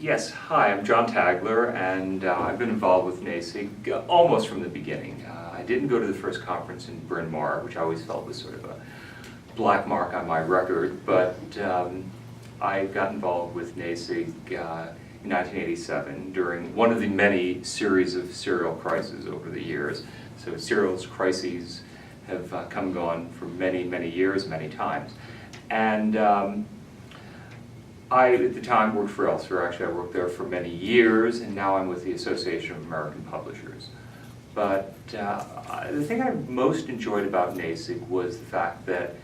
Yes, hi, I'm John Tagler, and I've been involved with NASIG almost from the beginning. I didn't go to the first conference in Bryn Mawr, which I always felt was sort of a black mark on my record, but I got involved with NASIG in 1987 during one of the many series of serial crises over the years. So serial crises have come and gone for many, many years, many times. And I, at the time, worked for Elsevier. Actually, I worked there for many years, and now I'm with the Association of American Publishers. But the thing I most enjoyed about NASIG was the fact that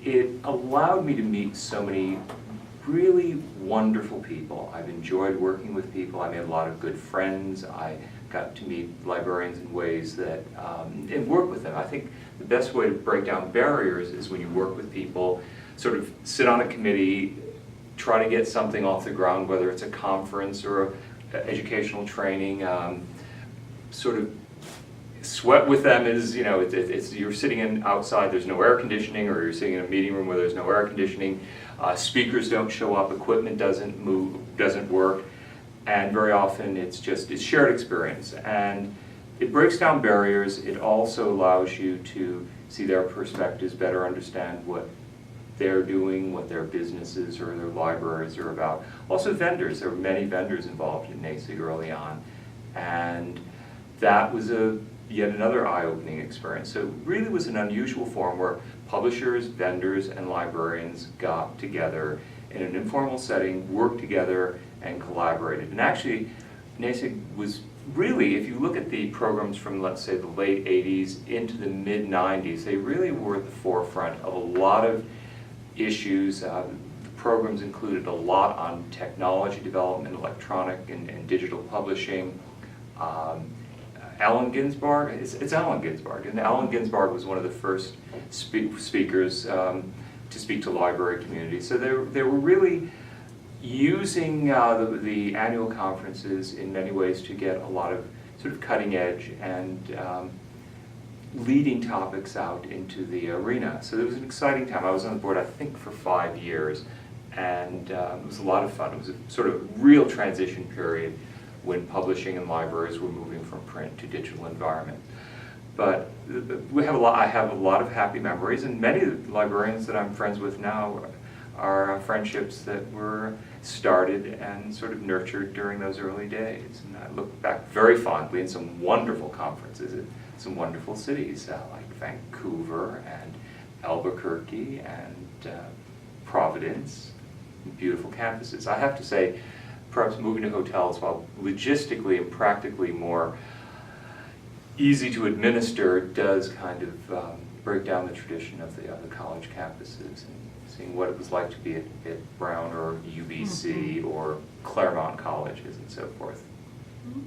it allowed me to meet so many really wonderful people. I've enjoyed working with people. I made a lot of good friends. I got to meet librarians in ways that, and work with them. I think the best way to break down barriers is when you work with people, sort of sit on a committee, try to get something off the ground, whether it's a conference or educational training. Sort of sweat with them is, you know, it's you're sitting in outside, there's no air conditioning, or you're sitting in a meeting room where there's no air conditioning. Speakers don't show up, equipment doesn't move, doesn't work, and very often it's shared experience. And it breaks down barriers. It also allows you to see their perspectives, better understand what they're doing, what their businesses or their libraries are about. Also vendors, there were many vendors involved in NASIG early on, and that was yet another eye-opening experience. So it really was an unusual forum where publishers, vendors, and librarians got together in an informal setting, worked together, and collaborated. And actually, NASIG was really, if you look at the programs from, let's say, the late 80s into the mid-90s, they really were at the forefront of a lot of issues. The programs included a lot on technology development, electronic and digital publishing. Allen Ginsberg, it's Allen Ginsberg, and Allen Ginsberg was one of the first speakers to speak to library communities. So they were really using the annual conferences in many ways to get a lot of sort of cutting edge and leading topics out into the arena. So it was an exciting time. I was on the board, I think, for 5 years, and it was a lot of fun. It was a sort of real transition period when publishing and libraries were moving from print to digital environment. But I have a lot of happy memories, and many of the librarians that I'm friends with now are friendships that were started and sort of nurtured during those early days. And I look back very fondly in some wonderful conferences in some wonderful cities like Vancouver and Albuquerque and Providence, beautiful campuses. I have to say, perhaps moving to hotels, while logistically and practically more easy to administer, does kind of break down the tradition of the college campuses and seeing what it was like to be at Brown or UBC or Claremont colleges and so forth. Mm-hmm.